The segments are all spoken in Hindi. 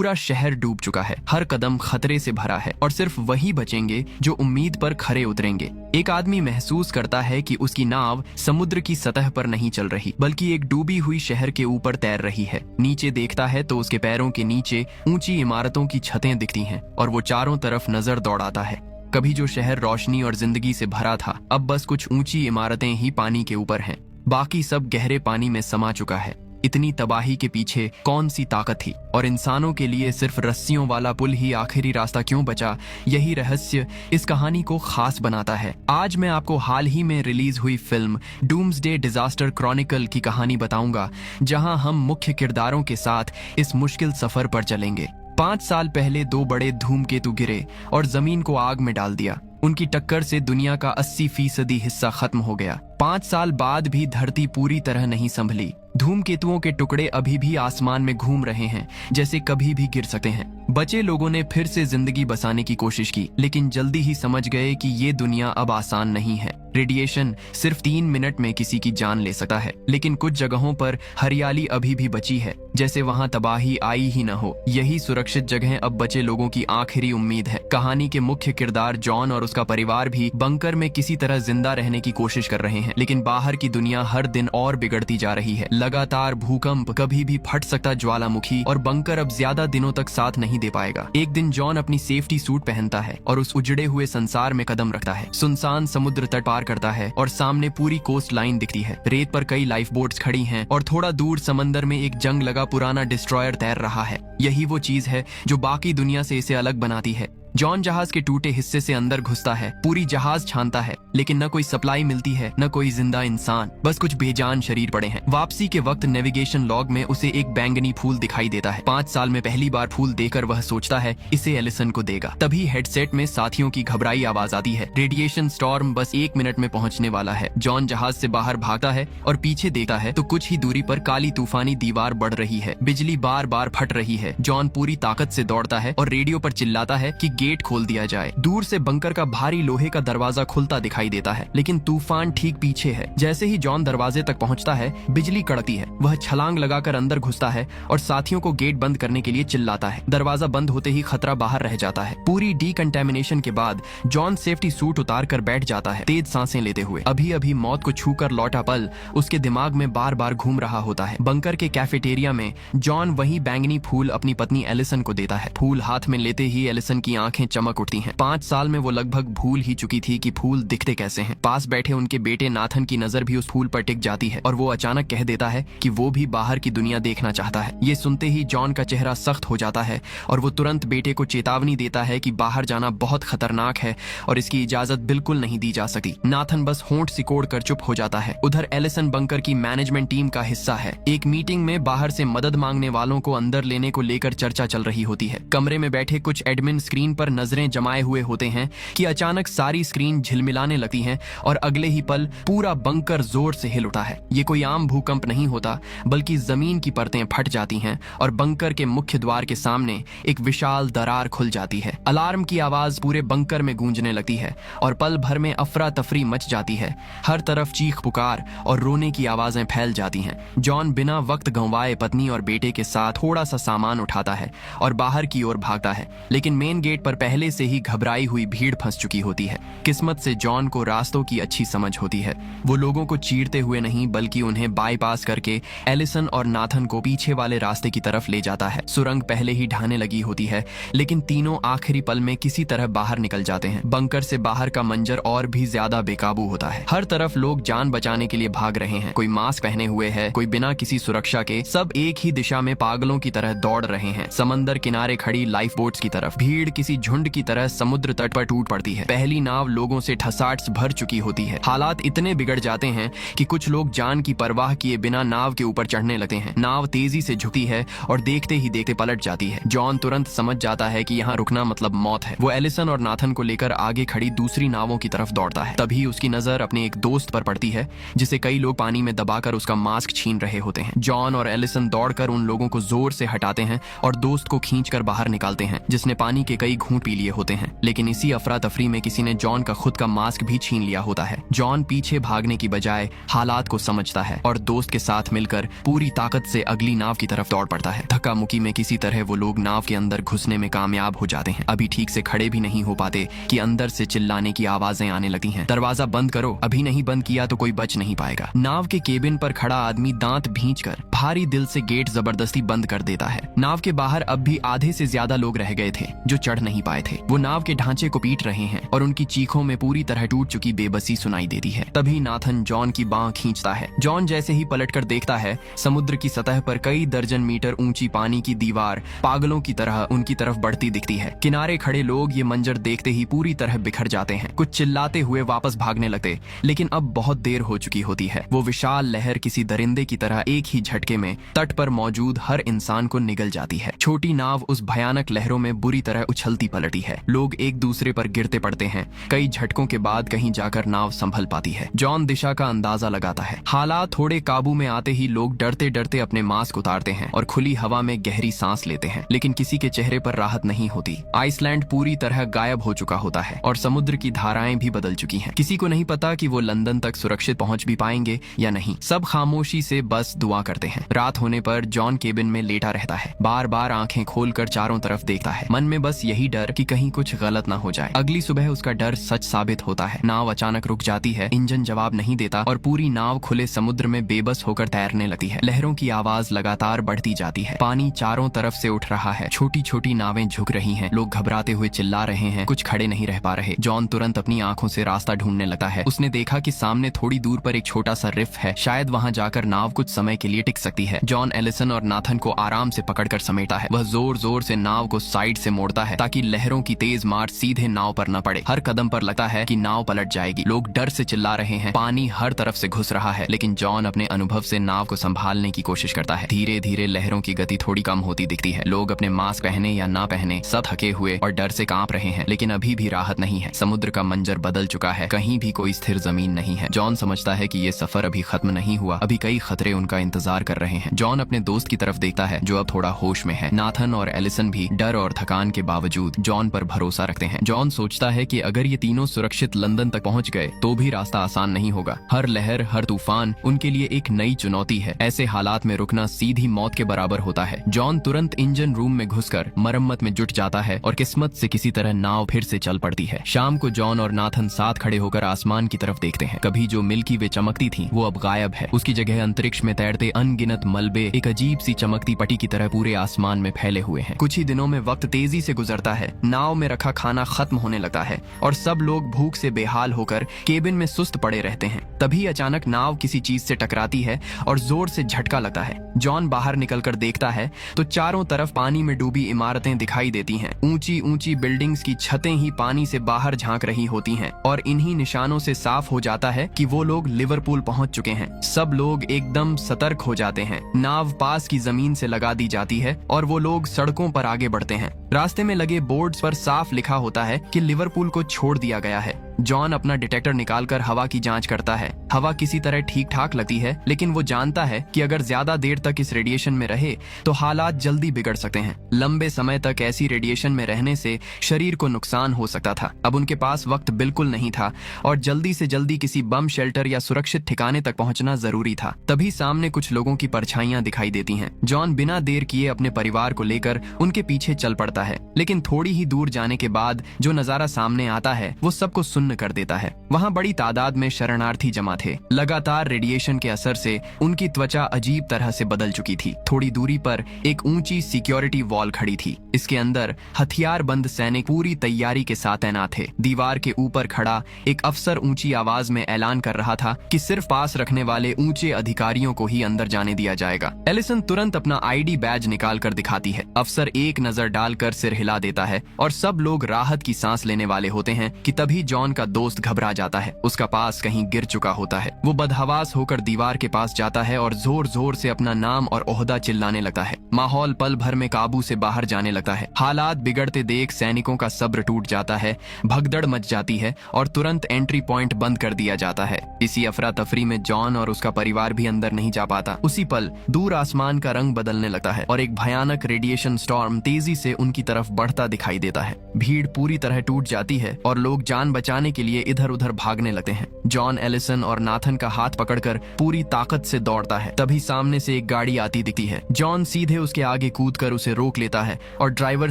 पूरा शहर डूब चुका है, हर कदम खतरे से भरा है और सिर्फ वही बचेंगे जो उम्मीद पर खरे उतरेंगे। एक आदमी महसूस करता है कि उसकी नाव समुद्र की सतह पर नहीं चल रही, बल्कि एक डूबी हुई शहर के ऊपर तैर रही है। नीचे देखता है तो उसके पैरों के नीचे ऊंची इमारतों की छतें दिखती हैं और वो चारों तरफ नजर दौड़ाता है। कभी जो शहर रोशनी और जिंदगी से भरा था, अब बस कुछ ऊंची इमारतें ही पानी के ऊपर हैं। बाकी सब गहरे पानी में समा चुका है। इतनी तबाही के पीछे कौन सी ताकत थी और इंसानों के लिए सिर्फ रस्सियों वाला पुल ही आखिरी रास्ता क्यों बचा? यही रहस्य इस कहानी को खास बनाता है। आज मैं आपको हाल ही में रिलीज हुई फिल्म डूम्सडे डिजास्टर क्रॉनिकल की कहानी बताऊंगा, जहां हम मुख्य किरदारों के साथ इस मुश्किल सफर पर चलेंगे। 5 साल पहले 2 बड़े धूमकेतु गिरे और जमीन को आग में डाल दिया। उनकी टक्कर से दुनिया का 80% हिस्सा खत्म हो गया। 5 साल बाद भी धरती पूरी तरह नहीं संभली। धूमकेतुओं के टुकड़े अभी भी आसमान में घूम रहे हैं, जैसे कभी भी गिर सकते हैं। बचे लोगों ने फिर से जिंदगी बसाने की कोशिश की, लेकिन जल्दी ही समझ गए कि ये दुनिया अब आसान नहीं है। रेडिएशन सिर्फ 3 मिनट में किसी की जान ले सकता है, लेकिन कुछ जगहों पर हरियाली अभी भी बची है, जैसे वहां तबाही आई ही न हो। यही सुरक्षित जगह अब बचे लोगों की आखिरी उम्मीद है। कहानी के मुख्य किरदार जॉन और उसका परिवार भी बंकर में किसी तरह जिंदा रहने की कोशिश कर रहे हैं, लेकिन बाहर की दुनिया हर दिन और बिगड़ती जा रही है। लगातार भूकंप, कभी भी फट सकता ज्वालामुखी, और बंकर अब ज्यादा दिनों तक साथ नहीं दे पाएगा। एक दिन जॉन अपनी सेफ्टी सूट पहनता है और उस उजड़े हुए संसार में कदम रखता है। सुनसान समुद्र तट पार करता है और सामने पूरी कोस्ट लाइन दिखती है। रेत पर कई लाइफ बोट्स खड़ी हैं और थोड़ा दूर समंदर में एक जंग लगा पुराना डिस्ट्रॉयर तैर रहा है। यही वो चीज है जो बाकी दुनिया से इसे अलग बनाती है। जॉन जहाज के टूटे हिस्से से अंदर घुसता है, पूरी जहाज छानता है, लेकिन न कोई सप्लाई मिलती है, न कोई जिंदा इंसान, बस कुछ बेजान शरीर पड़े हैं। वापसी के वक्त नेविगेशन लॉग में उसे एक बैंगनी फूल दिखाई देता है। 5 साल में पहली बार फूल देकर वह सोचता है इसे एलिसन को देगा। तभी हेडसेट में साथियों की घबराई आवाज आती है। रेडिएशन स्टॉर्म बस 1 मिनट में पहुंचने वाला है। जॉन जहाज से बाहर भागता है और पीछे देखता है तो कुछ ही दूरी पर काली तूफानी दीवार बढ़ रही है। बिजली बार बार फट रही है। जॉन पूरी ताकत से दौड़ता है और रेडियो पर चिल्लाता है कि गेट खोल दिया जाए। दूर से बंकर का भारी लोहे का दरवाजा खुलता दिखाई देता है, लेकिन तूफान ठीक पीछे है। जैसे ही जॉन दरवाजे तक पहुंचता है, बिजली कड़कती है। वह छलांग लगाकर अंदर घुसता है और साथियों को गेट बंद करने के लिए चिल्लाता है। दरवाजा बंद होते ही खतरा बाहर रह जाता है। पूरी डीकंटेमिनेशन के बाद जॉन सेफ्टी सूट उतार कर बैठ जाता है, तेज सांसें लेते हुए। अभी अभी मौत को छूकर लौटा पल उसके दिमाग में बार बार घूम रहा होता है। बंकर के कैफेटेरिया में जॉन वही बैंगनी फूल अपनी पत्नी एलिसन को देता है। फूल हाथ में लेते ही एलिसन की आंखें चमक उठती हैं। 5 साल में वो लगभग भूल ही चुकी थी कि फूल दिखते कैसे हैं। पास बैठे उनके बेटे नाथन की नजर भी उस फूल पर टिक जाती है और वो अचानक कह देता है कि वो भी बाहर की दुनिया देखना चाहता है। ये सुनते ही जॉन का चेहरा सख्त हो जाता है और वो तुरंत बेटे को चेतावनी देता है कि बाहर जाना बहुत खतरनाक है और इसकी इजाजत बिल्कुल नहीं दी जा सकती। नाथन बस होंठ सिकोड़ कर चुप हो जाता है। उधर एलिसन बंकर की मैनेजमेंट टीम का हिस्सा है। एक मीटिंग में बाहर से मदद मांगने वालों को अंदर लेने को लेकर चर्चा चल रही होती है। कमरे में बैठे कुछ एडमिन स्क्रीन पर नजरें जमाए हुए होते हैं कि अचानक सारी स्क्रीन झिलमिलाने लगती हैं और अगले ही पल पूरा बंकर जोर से हिल उठा है। ये कोई आम भूकंप नहीं होता, बल्कि जमीन की परतें फट जाती हैं और बंकर के मुख्य द्वार के सामने एक विशाल दरार खुल जाती है। अलार्म की आवाज पूरे बंकर में गूंजने लगती है और पल भर में अफरा तफरी मच जाती है। हर तरफ चीख पुकार और रोने की आवाजें फैल जाती हैं। जॉन बिना वक्त गंवाए पत्नी और बेटे के साथ थोड़ा सा सामान उठाता है और बाहर की ओर भागता है, लेकिन मेन गेट पर पहले से ही घबराई हुई भीड़ फंस चुकी होती है। किस्मत से जॉन को रास्तों की अच्छी समझ होती है। वो लोगों को चीरते हुए नहीं, बल्कि उन्हें बाईपास करके एलिसन और नाथन को पीछे वाले रास्ते की तरफ ले जाता है। सुरंग पहले ही ढाने लगी होती है, लेकिन तीनों आखिरी पल में किसी तरह बाहर निकल जाते हैं। बंकर से बाहर का मंजर और भी ज्यादा बेकाबू होता है। हर तरफ लोग जान बचाने के लिए भाग रहे हैं। कोई मास्क पहने हुए है, कोई बिना किसी सुरक्षा के। सब एक ही दिशा में पागलों की तरह दौड़ रहे हैं, समंदर किनारे खड़ी लाइफ बोट्स की तरफ। भीड़ किसी झुंड की तरह समुद्र तट पर टूट पड़ती है। पहली नाव लोगों से ठसाठ भर चुकी होती है। हालात इतने बिगड़ जाते हैं कि कुछ लोग जान की परवाह किए बिना नाव के ऊपर चढ़ने लगते हैं। नाव तेजी से झुकती है और देखते ही देखते पलट जाती है। जॉन तुरंत समझ जाता है कि यहाँ रुकना मतलब मौत है। वो एलिसन और नाथन को लेकर आगे खड़ी दूसरी नावों की तरफ दौड़ता है। तभी उसकी नजर अपने एक दोस्त पर पड़ती है, जिसे कई लोग पानी में दबाकर उसका मास्क छीन रहे होते हैं। जॉन और एलिसन दौड़कर उन लोगों को जोर से हटाते हैं और दोस्त को खींचकर बाहर निकालते हैं, जिसने पानी के कई घूंट पी लिए होते हैं, लेकिन इसी अफरा तफरी में किसी ने जॉन का खुद का मास्क भी छीन लिया होता है। जॉन पीछे भागने की बजाय हालात को समझता है और दोस्त के साथ मिलकर पूरी ताकत से अगली नाव की तरफ दौड़ पड़ता है। धक्का मुक्की में किसी तरह वो लोग नाव के अंदर घुसने में कामयाब हो जाते हैं। अभी ठीक से खड़े भी नहीं हो पाते कि अंदर से चिल्लाने की आवाजें आने लगती हैं, दरवाजा बंद करो, अभी नहीं बंद किया तो कोई बच नहीं पाएगा। नाव के केबिन पर खड़ा आदमी दांत भींचकर भारी दिल से गेट जबरदस्ती बंद कर देता है। नाव के बाहर अब भी आधे से ज्यादा लोग रह गए थे जो चढ़ नहीं पाए थे। वो नाव के ढांचे को पीट रहे हैं और उनकी चीखों में पूरी तरह टूट चुकी बेबसी सुनाई देती है। तभी नाथन जॉन की बांह खींचता है। जॉन जैसे ही पलटकर देखता है, समुद्र की सतह पर कई दर्जन मीटर ऊंची पानी की दीवार पागलों की तरह उनकी तरफ बढ़ती दिखती है। किनारे खड़े लोग ये मंजर देखते ही पूरी तरह बिखर जाते हैं। कुछ चिल्लाते हुए वापस भागने लगते, लेकिन अब बहुत देर हो चुकी होती है। वो विशाल लहर किसी दरिंदे की तरह एक ही झटके में तट पर मौजूद हर इंसान को निगल जाती है। छोटी नाव उस भयानक लहरों में बुरी तरह उछलती पलटी है। लोग एक दूसरे पर गिरते पड़ते हैं। कई झटकों के बाद कहीं जाकर नाव संभल पाती है। जॉन दिशा का अंदाजा लगाता है। हालात थोड़े काबू में आते ही लोग डरते डरते अपने मास्क उतारते हैं और खुली हवा में गहरी सांस लेते हैं, लेकिन किसी के चेहरे पर राहत नहीं होती। आइसलैंड पूरी तरह गायब हो चुका होता है और समुद्र की धाराएं भी बदल चुकी हैं। किसी को नहीं पता कि वो लंदन तक सुरक्षित पहुंच भी पाएंगे या नहीं। सब खामोशी से बस दुआ करते हैं। रात होने पर जॉन केबिन में लेटा रहता है, बार बार आंखें खोलकर चारों तरफ देखता है। मन में बस यही डर कि कहीं कुछ गलत ना हो जाए। अगली सुबह उसका डर सच साबित होता है। नाव अचानक रुक जाती है, इंजन जवाब नहीं देता और पूरी नाव खुले समुद्र में बेबस होकर तैरने लगती है। लहरों की आवाज लगातार बढ़ती जाती है। पानी चारों तरफ से उठ रहा है। छोटी छोटी नावें झुक रही हैं। लोग घबराते हुए चिल्ला रहे हैं, कुछ खड़े नहीं रह पा रहे। जॉन तुरंत अपनी आंखों से रास्ता ढूंढने लगता है। उसने देखा कि सामने थोड़ी दूर पर एक छोटा सा रिफ है। शायद वहां जाकर नाव कुछ समय के लिए टिक सकती है। जॉन एलिसन और नाथन को आराम से पकड़कर समेटा है। वह जोर जोर से नाव को साइड से मोड़ता है ताकि लहरों की तेज मार सीधे नाव पर न पड़े। हर कदम पर लगता है कि नाव पलट जाएगी। लोग डर से चिल्ला रहे हैं। पानी हर तरफ से घुस रहा है, लेकिन जॉन अपने अनुभव से नाव को संभालने की कोशिश करता है। धीरे धीरे लहरों की गति थोड़ी कम होती दिखती है। लोग अपने मास्क पहने या ना पहने सब थके हुए और डर से कांप रहे हैं, लेकिन अभी भी राहत नहीं है। समुद्र का मंजर बदल चुका है। कहीं भी कोई स्थिर जमीन नहीं है। जॉन समझता है कि ये सफर अभी खत्म नहीं हुआ। अभी कई खतरे उनका इंतजार कर रहे हैं। जॉन अपने दोस्त की तरफ देखता है जो अब थोड़ा होश में है। नाथन और एलिसन भी डर और थकान के बावजूद जॉन पर भरोसा रखते हैं। जॉन सोचता है कि अगर ये तीनों सुरक्षित लंदन तक पहुंच गए तो भी रास्ता आसान नहीं होगा। हर लहर, हर तूफान उनके लिए एक नई चुनौती है। ऐसे हालात में रुकना सीधी मौत के बराबर होता है। जॉन तुरंत इंजन रूम में घुसकर मरम्मत में जुट जाता है और किस्मत से किसी तरह नाव फिर से चल पड़ती है। शाम को जॉन और नाथन साथ खड़े होकर आसमान की तरफ देखते हैं। कभी जो मिल्की वे चमकती थी वो अब गायब है। उसकी जगह अंतरिक्ष में तैरते अनगिनत मलबे एक अजीब सी चमकती पट्टी की तरह पूरे आसमान में फैले हुए हैं। कुछ ही दिनों में वक्त तेजी से गुजरता है। नाव में रखा खाना खत्म होने लगता है और सब लोग भूख से बेहाल होकर केबिन में सुस्त पड़े रहते हैं। तभी अचानक नाव किसी चीज से टकराती है और जोर से झटका लगता है। जॉन बाहर निकलकर देखता है तो चारों तरफ पानी में डूबी इमारतें दिखाई देती हैं। ऊंची ऊंची बिल्डिंग्स की छतें ही पानी से बाहर झांक रही होती हैं और इन्हीं निशानों से साफ हो जाता है कि वो लोग लिवरपूल पहुंच चुके हैं। सब लोग एकदम सतर्क हो जाते हैं। नाव पास की जमीन से लगा दी जाती है और वो लोग सड़कों पर आगे बढ़ते हैं। रास्ते में लगे बोर्ड्स पर साफ लिखा होता है कि लिवरपूल को छोड़ दिया गया है। जॉन अपना डिटेक्टर निकालकर हवा की जांच करता है। हवा किसी तरह ठीक ठाक लगती है, लेकिन वो जानता है कि अगर ज्यादा देर तक इस रेडिएशन में रहे तो हालात जल्दी बिगड़ सकते हैं। लंबे समय तक ऐसी रेडिएशन में रहने से शरीर को नुकसान हो सकता था। अब उनके पास वक्त बिल्कुल नहीं था और जल्दी से जल्दी किसी बम शेल्टर या सुरक्षित ठिकाने तक पहुंचना जरूरी था। तभी सामने कुछ लोगों की परछाइयां दिखाई देती हैं। जॉन बिना देर किए अपने परिवार को लेकर उनके पीछे चल पड़ता है, लेकिन थोड़ी ही दूर जाने के बाद जो नजारा सामने आता है वो सबको सुन्न कर देता है। वहां बड़ी तादाद में शरणार्थी जमा थे। लगातार रेडिएशन के असर से उनकी त्वचा अजीब तरह से बदल चुकी थी। थोड़ी दूरी पर एक ऊंची सिक्योरिटी वॉल खड़ी थी। इसके अंदर हथियारबंद सैनिक पूरी तैयारी के साथ तैनात थे। दीवार के ऊपर खड़ा एक अफसर ऊंची आवाज में ऐलान कर रहा था कि सिर्फ पास रखने वाले ऊंचे अधिकारियों को ही अंदर जाने दिया जाएगा। एलिसन तुरंत अपना आईडी बैज निकाल कर दिखाती है। अफसर एक नजर डालकर सिर हिला देता है और सब लोग राहत की सांस लेने वाले होते हैं कि तभी जॉन जॉन का दोस्त घबरा जाता है। उसका पास कहीं गिर चुका होता है। वो बदहवास होकर दीवार के पास जाता है और जोर जोर से अपना नाम और ओहदा चिल्लाने लगता है। माहौल पल भर में काबू से बाहर जाने लगता है। हालात बिगड़ते देख सैनिकों का सब्र टूट जाता है, भगदड़ मच जाती है और तुरंत एंट्री पॉइंट बंद कर दिया जाता है। इसी अफरा तफरी में जॉन और उसका परिवार भी अंदर नहीं जा पाता। उसी पल दूर आसमान का रंग बदलने लगता है और एक भयानक रेडिएशन स्टॉर्म तेजी से उनकी तरफ बढ़ता दिखाई देता है। भीड़ पूरी तरह टूट जाती है और लोग जान बचाने के लिए इधर उधर भागने लगते हैं। जॉन एलिसन और नाथन का हाथ पकड़कर पूरी ताकत से दौड़ता है। तभी सामने से एक गाड़ी आती दिखती है। जॉन सीधे उसके आगे कूदकर उसे रोक लेता है और ड्राइवर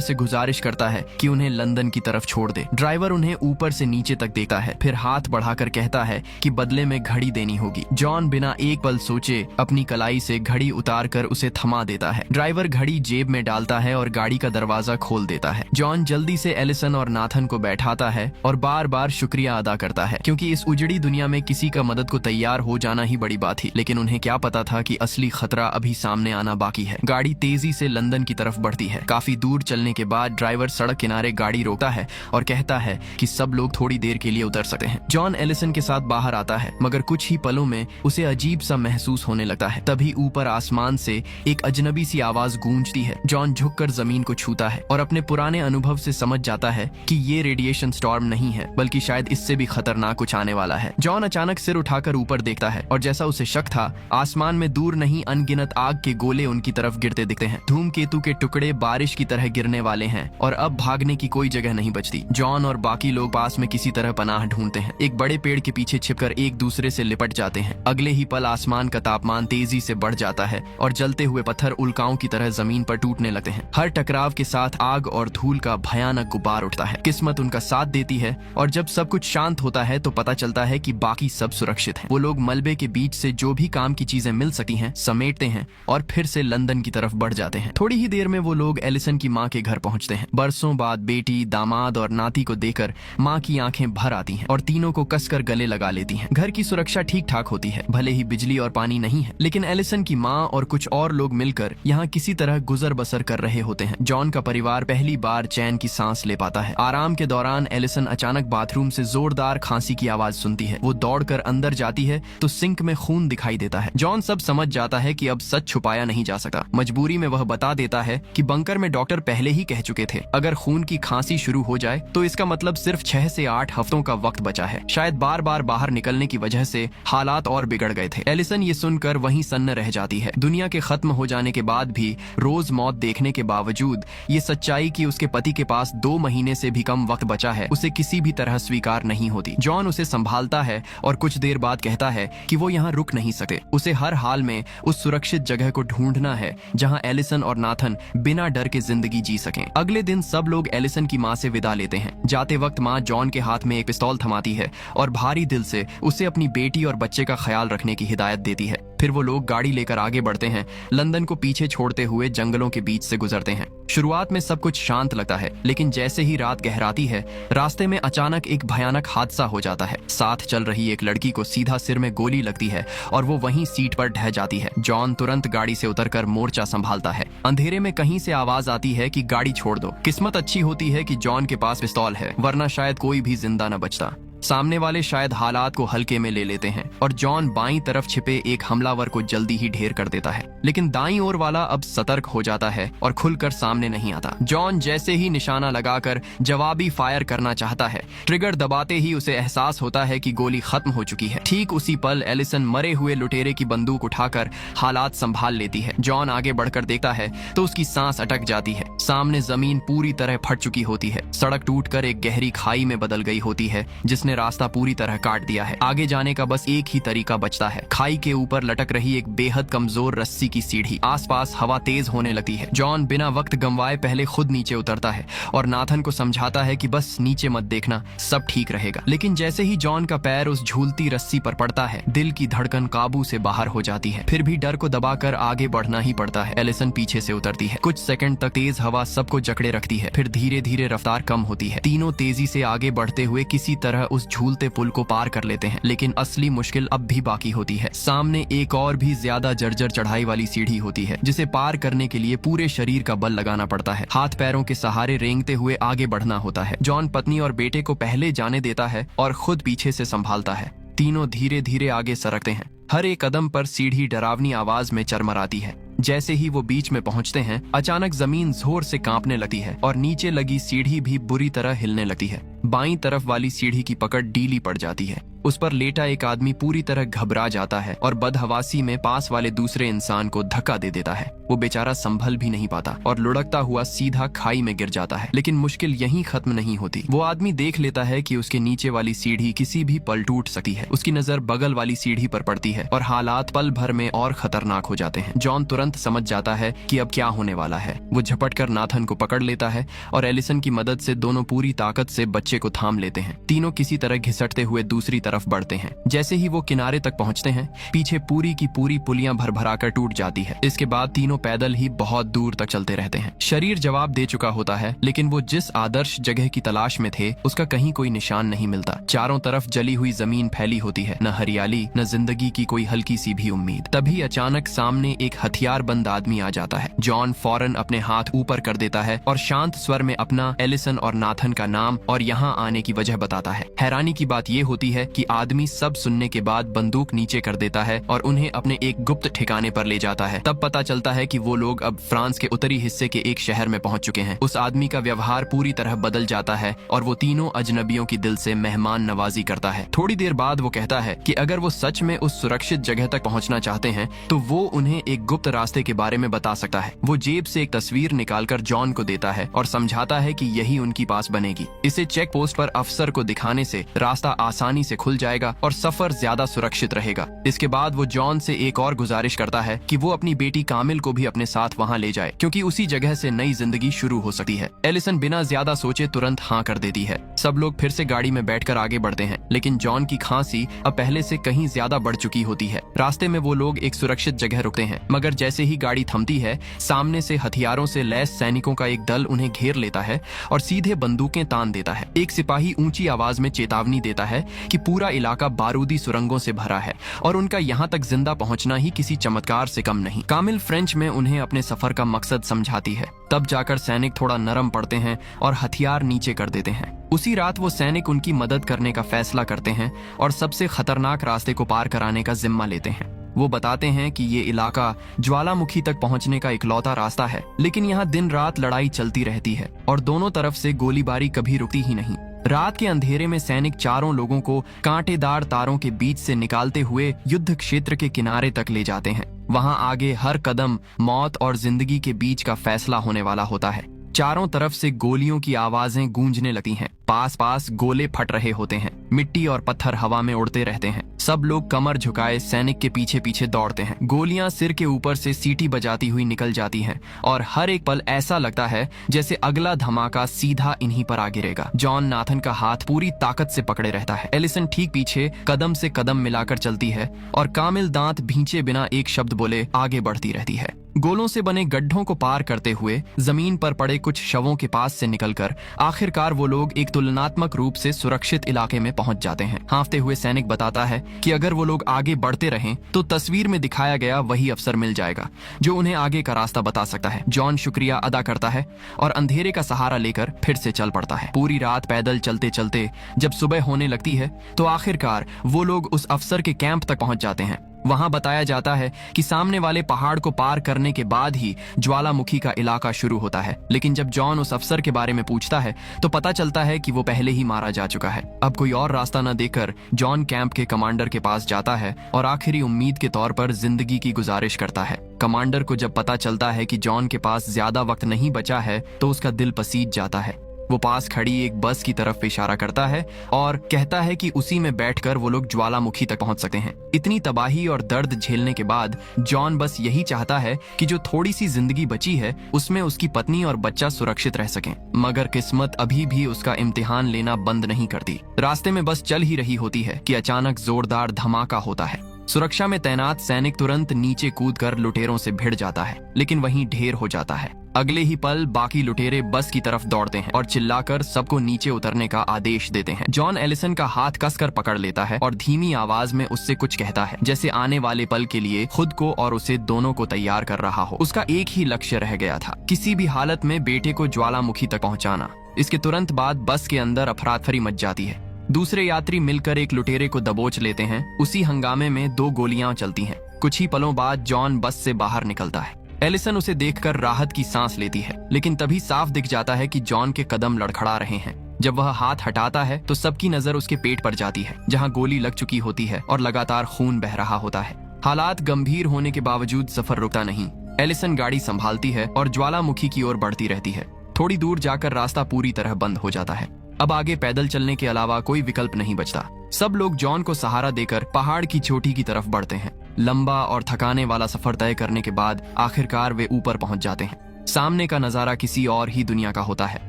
से गुजारिश करता है कि उन्हें लंदन की तरफ छोड़ दे। ड्राइवर उन्हें ऊपर से नीचे तक देखता है, फिर हाथ बढ़ाकर कहता है कि बदले में घड़ी देनी होगी। जॉन बिना एक पल सोचे अपनी कलाई से घड़ी उतार कर उसे थमा देता है। ड्राइवर घड़ी जेब में डालता है और गाड़ी का दरवाजा खोल देता है। जॉन जल्दी से एलिसन और नाथन को बैठाता है और बार बार शुक्रिया अदा करता है, क्योंकि इस उजड़ी दुनिया में किसी का मदद को तैयार हो जाना ही बड़ी बात थी। लेकिन उन्हें क्या पता था कि असली खतरा अभी सामने आना बाकी है। गाड़ी तेजी से लंदन की तरफ बढ़ती है। काफी दूर चलने के बाद ड्राइवर सड़क किनारे गाड़ी रोकता है और कहता है कि सब लोग थोड़ी देर के लिए उतर सकते हैं। जॉन एलिसन के साथ बाहर आता है, मगर कुछ ही पलों में उसे अजीब सा महसूस होने लगता है। तभी ऊपर आसमान से एक अजनबी सी आवाज गूंजती है। जॉन झुककर जमीन को छूता है और अपने पुराने अनुभव से समझ जाता है कि ये रेडिएशन स्टॉर्म नहीं है, बल्कि शायद इससे भी खतरनाक कुछ आने वाला है। जॉन अचानक सिर उठाकर ऊपर देखता है और जैसा उसे शक था, आसमान में दूर नहीं अनगिनत आग के गोले उनकी तरफ गिरते दिखते हैं। धूमकेतु के टुकड़े बारिश की तरह गिरने वाले हैं और अब भागने की कोई जगह नहीं बचती। जॉन और बाकी लोग पास में किसी तरह पनाह ढूंढते हैं। एक बड़े पेड़ के पीछे छिपकर एक दूसरे से लिपट जाते हैं। अगले ही पल आसमान का तापमान तेजी से बढ़ जाता है और जलते हुए पत्थर उल्काओं की तरह जमीन पर टूटने लगते हैं। हर टकराव के साथ आग और धूल का भयानक गुब्बार उठता है। किस्मत उनका साथ देती है और जब सब कुछ शांत होता है तो पता चलता है कि बाकी सब सुरक्षित है। वो लोग मलबे के बीच से जो भी काम की चीजें मिल सकती हैं समेटते हैं और फिर से लंदन की तरफ बढ़ जाते हैं। थोड़ी ही देर में वो लोग एलिसन की माँ के घर पहुंचते हैं। बरसों बाद बेटी, दामाद और नाती को देखकर माँ की आंखें भर आती हैं और तीनों को कसकर गले लगा लेती हैं। घर की सुरक्षा ठीक ठाक होती है, भले ही बिजली और पानी नहीं है, लेकिन एलिसन की माँ और कुछ और लोग मिलकर यहाँ किसी तरह गुजर बसर कर रहे होते हैं। जॉन का परिवार पहली बार चैन की सांस ले पाता है। आराम के दौरान एलिसन अचानक बाथरूम से जोरदार खांसी की आवाज सुनती है। वो दौड़कर अंदर जाती है तो सिंक में खून दिखाई देता है। जॉन सब समझ जाता है कि अब सच छुपाया नहीं जा सकता। मजबूरी में वह बता देता है कि बंकर में डॉक्टर पहले ही कह चुके थे, अगर खून की खांसी शुरू हो जाए तो इसका मतलब सिर्फ 6 से 8 हफ्तों का वक्त बचा है। शायद बार बार बाहर निकलने की वजह से हालात और बिगड़ गए थे। एलिसन ये सुनकर वहीं सन्न रह जाती है। दुनिया के खत्म हो जाने के बाद भी रोज मौत देखने के बावजूद ये सच्चाई कि उसके पति के पास 2 महीने से भी कम वक्त बचा है उसे किसी भी तरह स्वीकार नहीं होती। जॉन उसे संभालता है और कुछ देर बाद कहता है कि वो यहाँ रुक नहीं सकते। उसे हर हाल में उस सुरक्षित जगह को ढूंढना है जहाँ एलिसन और नाथन बिना डर के जिंदगी जी सकें। अगले दिन सब लोग एलिसन की माँ से विदा लेते हैं। जाते वक्त माँ जॉन के हाथ में एक पिस्तौल थमाती है और भारी दिल से उसे अपनी बेटी और बच्चे का ख्याल रखने की हिदायत देती है। फिर वो लोग गाड़ी लेकर आगे बढ़ते हैं, लंदन को पीछे छोड़ते हुए जंगलों के बीच से गुजरते हैं। शुरुआत में सब कुछ शांत लगता है, लेकिन जैसे ही रात गहराती है, रास्ते में अचानक एक भयानक हादसा हो जाता है। साथ चल रही एक लड़की को सीधा सिर में गोली लगती है और वो वहीं सीट पर ढह जाती है। जॉन तुरंत गाड़ी से उतरकर मोर्चा संभालता है। अंधेरे में कहीं से आवाज आती है कि गाड़ी छोड़ दो। किस्मत अच्छी होती है कि जॉन के पास पिस्तौल है, वरना शायद कोई भी जिंदा न बचता। सामने वाले शायद हालात को हल्के में ले लेते हैं और जॉन बाईं तरफ छिपे एक हमलावर को जल्दी ही ढेर कर देता है। लेकिन दाईं ओर वाला अब सतर्क हो जाता है और खुलकर सामने नहीं आता। जॉन जैसे ही निशाना लगाकर जवाबी फायर करना चाहता है, ट्रिगर दबाते ही उसे एहसास होता है कि गोली खत्म हो चुकी है। ठीक उसी पल एलिसन मरे हुए लुटेरे की बंदूक उठाकर हालात संभाल लेती है। जॉन आगे बढ़कर देखता है तो उसकी सांस अटक जाती है। सामने जमीन पूरी तरह फट चुकी होती है। सड़क टूटकर एक गहरी खाई में बदल गई होती है जिसने रास्ता पूरी तरह काट दिया है। आगे जाने का बस एक ही तरीका बचता है, खाई के ऊपर लटक रही एक बेहद कमजोर रस्सी की सीढ़ी। आसपास हवा तेज होने लगती है। जॉन बिना वक्त गंवाए पहले खुद नीचे उतरता है और नाथन को समझाता है कि बस नीचे मत देखना, सब ठीक रहेगा। लेकिन जैसे ही जॉन का पैर उस झूलती रस्सी पर पड़ता है, दिल की धड़कन काबू से बाहर हो जाती है। फिर भी डर को दबाकर आगे बढ़ना ही पड़ता है। एलिसन पीछे से उतरती है। कुछ सेकंड तक तेज हवा सबको जकड़े रखती है, फिर धीरे धीरे रफ्तार कम होती है। तीनों तेजी से आगे बढ़ते हुए किसी तरह उस उस झूलते पुल को पार कर लेते हैं, लेकिन असली मुश्किल अब भी बाकी होती है। सामने एक और भी ज्यादा जर्जर चढ़ाई वाली सीढ़ी होती है, जिसे पार करने के लिए पूरे शरीर का बल लगाना पड़ता है। हाथ पैरों के सहारे रेंगते हुए आगे बढ़ना होता है। जॉन पत्नी और बेटे को पहले जाने देता है और खुद पीछे से संभालता है। तीनों धीरे धीरे आगे सरकते हैं। हर एक कदम पर सीढ़ी डरावनी आवाज में चरमराती है। जैसे ही वो बीच में पहुंचते हैं, अचानक जमीन जोर से कांपने लगती है और नीचे लगी सीढ़ी भी बुरी तरह हिलने लगती है। बाईं तरफ वाली सीढ़ी की पकड़ ढीली पड़ जाती है। उस पर लेटा एक आदमी पूरी तरह घबरा जाता है और बदहवासी में पास वाले दूसरे इंसान को धक्का दे देता है। वो बेचारा संभल भी नहीं पाता और लुढ़कता हुआ सीधा खाई में गिर जाता है। लेकिन मुश्किल यहीं खत्म नहीं होती। वो आदमी देख लेता है कि उसके नीचे वाली सीढ़ी किसी भी पल टूट सकती है। उसकी नजर बगल वाली सीढ़ी पर पड़ती है और हालात पल भर में और खतरनाक हो जाते हैं। जॉन तुरंत समझ जाता है कि अब क्या होने वाला है। वो झपट कर नाथन को पकड़ लेता है और एलिसन की मदद से दोनों पूरी ताकत से बच्चे को थाम लेते हैं। तीनों किसी तरह घिसटते हुए दूसरी तरफ बढ़ते हैं। जैसे ही वो किनारे तक पहुंचते हैं, पीछे पूरी की पूरी पुलियां भर कर टूट जाती है। इसके बाद तीनों पैदल ही बहुत दूर तक चलते रहते हैं। शरीर जवाब दे चुका होता है, लेकिन वो जिस आदर्श जगह की तलाश में थे उसका कहीं कोई निशान नहीं मिलता। चारों तरफ जली हुई जमीन फैली होती है, न हरियाली न जिंदगी की कोई हल्की सी भी उम्मीद। तभी अचानक सामने एक हथियारबंद आदमी आ जाता है। जॉन फौरन अपने हाथ ऊपर कर देता है और शांत स्वर में अपना, एलिसन और नाथन का नाम और यहाँ आने की वजह बताता है। हैरानी की बात यह होती है कि आदमी सब सुनने के बाद बंदूक नीचे कर देता है और उन्हें अपने एक गुप्त ठिकाने पर ले जाता है। तब पता चलता है कि वो लोग अब फ्रांस के उत्तरी हिस्से के एक शहर में पहुंच चुके हैं। उस आदमी का व्यवहार पूरी तरह बदल जाता है और वो तीनों अजनबियों की दिल से मेहमान नवाजी करता है। थोड़ी देर बाद वो कहता है कि अगर वो सच में उस सुरक्षित जगह तक पहुंचना चाहते हैं तो वो उन्हें एक गुप्त रास्ते के बारे में बता सकता है। वो जेब से एक तस्वीर निकालकर जॉन को देता है और समझाता है कि यही उनकी पास बनेगी। इसे चेक पोस्ट पर अफसर को दिखाने से रास्ता आसानी से खुल जाएगा और सफर ज्यादा सुरक्षित रहेगा। इसके बाद वो जॉन से एक और गुजारिश करता है कि वो अपनी बेटी कामिल को भी अपने साथ वहाँ ले जाए, क्योंकि उसी जगह से नई जिंदगी शुरू हो सकती है। एलिसन बिना ज्यादा सोचे तुरंत हाँ कर देती है। सब लोग फिर से गाड़ी में बैठकर आगे बढ़ते हैं, लेकिन जॉन की खांसी अब पहले से कहीं ज्यादा बढ़ चुकी होती है। रास्ते में वो लोग एक सुरक्षित जगह रुकते हैं, मगर जैसे ही गाड़ी थमती है, सामने से हथियारों से लैस सैनिकों का एक दल उन्हें घेर लेता है और सीधे बंदूकें तान देता है। एक सिपाही ऊंची आवाज में चेतावनी देता है कि पूरा इलाका बारूदी सुरंगों से भरा है और उनका यहाँ तक जिंदा पहुंचना ही किसी चमत्कार से कम नहीं। कामिल फ्रेंच में उन्हें अपने सफर का मकसद समझाती है। तब जाकर सैनिक थोड़ा नरम पड़ते हैं और हथियार नीचे कर देते हैं। उसी रात वो सैनिक उनकी मदद करने का फैसला करते हैं और सबसे खतरनाक रास्ते को पार कराने का जिम्मा लेते हैं। वो बताते हैं कि ये इलाका ज्वालामुखी तक पहुंचने का इकलौता रास्ता है, लेकिन यहाँ दिन रात लड़ाई चलती रहती है और दोनों तरफ से गोलीबारी कभी रुकती ही नहीं। रात के अंधेरे में सैनिक चारों लोगों को कांटेदार तारों के बीच से निकालते हुए युद्ध क्षेत्र के किनारे तक ले जाते हैं। वहाँ आगे हर कदम मौत और जिंदगी के बीच का फैसला होने वाला होता है। चारों तरफ से गोलियों की आवाजें गूंजने लगती हैं। पास पास गोले फट रहे होते हैं। मिट्टी और पत्थर हवा में उड़ते रहते हैं। सब लोग कमर झुकाए सैनिक के पीछे पीछे दौड़ते हैं। गोलियां सिर के ऊपर से सीटी बजाती हुई निकल जाती हैं और हर एक पल ऐसा लगता है जैसे अगला धमाका सीधा इन्हीं पर आ गिरेगा। जॉन नाथन का हाथ पूरी ताकत से पकड़े रहता है। एलिसन ठीक पीछे कदम से कदम मिलाकर चलती है और कामिल दांत भींचे बिना एक शब्द बोले आगे बढ़ती रहती है। गोलों से बने गड्ढों को पार करते हुए जमीन पर पड़े कुछ शवों के पास से निकलकर आखिरकार वो लोग एक तुलनात्मक रूप से सुरक्षित इलाके में पहुंच जाते हैं। हाँफते हुए सैनिक बताता है कि अगर वो लोग आगे बढ़ते रहें तो तस्वीर में दिखाया गया वही अफसर मिल जाएगा जो उन्हें आगे का रास्ता बता सकता है। जॉन शुक्रिया अदा करता है और अंधेरे का सहारा लेकर फिर से चल पड़ता है। पूरी रात पैदल चलते चलते जब सुबह होने लगती है तो आखिरकार वो लोग उस अफसर के कैंप तक पहुंच जाते हैं। वहां बताया जाता है कि सामने वाले पहाड़ को पार करने के बाद ही ज्वालामुखी का इलाका शुरू होता है, लेकिन जब जॉन उस अफसर के बारे में पूछता है तो पता चलता है कि वो पहले ही मारा जा चुका है। अब कोई और रास्ता न देखकर जॉन कैंप के कमांडर के पास जाता है और आखिरी उम्मीद के तौर पर जिंदगी की गुजारिश करता है। कमांडर को जब पता चलता है कि जॉन के पास ज्यादा वक्त नहीं बचा है तो उसका दिल पसीज जाता है। वो पास खड़ी एक बस की तरफ इशारा करता है और कहता है कि उसी में बैठकर वो लोग ज्वालामुखी तक पहुंच सकते हैं। इतनी तबाही और दर्द झेलने के बाद जॉन बस यही चाहता है कि जो थोड़ी सी जिंदगी बची है उसमें उसकी पत्नी और बच्चा सुरक्षित रह सकें, मगर किस्मत अभी भी उसका इम्तिहान लेना बंद नहीं करती। रास्ते में बस चल ही रही होती है कि अचानक जोरदार धमाका होता है। सुरक्षा में तैनात सैनिक तुरंत नीचे कूदकर लुटेरों से भिड़ जाता है, लेकिन वहीं ढेर हो जाता है। अगले ही पल बाकी लुटेरे बस की तरफ दौड़ते हैं और चिल्लाकर सबको नीचे उतरने का आदेश देते हैं। जॉन एलिसन का हाथ कसकर पकड़ लेता है और धीमी आवाज में उससे कुछ कहता है, जैसे आने वाले पल के लिए खुद को और उसे दोनों को तैयार कर रहा हो। उसका एक ही लक्ष्य रह गया था, किसी भी हालत में बेटे को ज्वालामुखी तक पहुंचाना। इसके तुरंत बाद बस के अंदर अफरातफरी मच जाती है। दूसरे यात्री मिलकर एक लुटेरे को दबोच लेते हैं। उसी हंगामे में 2 गोलियां चलती हैं। कुछ ही पलों बाद जॉन बस से बाहर निकलता है। एलिसन उसे देखकर राहत की सांस लेती है, लेकिन तभी साफ दिख जाता है कि जॉन के कदम लड़खड़ा रहे हैं। जब वह हाथ हटाता है तो सबकी नजर उसके पेट पर जाती है, जहां गोली लग चुकी होती है और लगातार खून बह रहा होता है। हालात गंभीर होने के बावजूद सफर रुकता नहीं। एलिसन गाड़ी संभालती है और ज्वालामुखी की ओर बढ़ती रहती है। थोड़ी दूर जाकर रास्ता पूरी तरह बंद हो जाता है। अब आगे पैदल चलने के अलावा कोई विकल्प नहीं बचता। सब लोग जॉन को सहारा देकर पहाड़ की चोटी की तरफ बढ़ते हैं। लंबा और थकाने वाला सफर तय करने के बाद आखिरकार वे ऊपर पहुंच जाते हैं। सामने का नजारा किसी और ही दुनिया का होता है।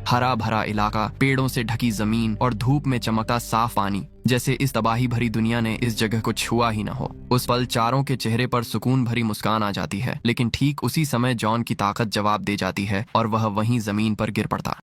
हरा भरा इलाका, पेड़ों से ढकी जमीन और धूप में चमकता साफ पानी, जैसे इस तबाही भरी दुनिया ने इस जगह को छुआ ही न हो। उस पल चारों के चेहरे पर सुकून भरी मुस्कान आ जाती है, लेकिन ठीक उसी समय जॉन की ताकत जवाब दे जाती है और वह वहीं जमीन पर गिर पड़ता।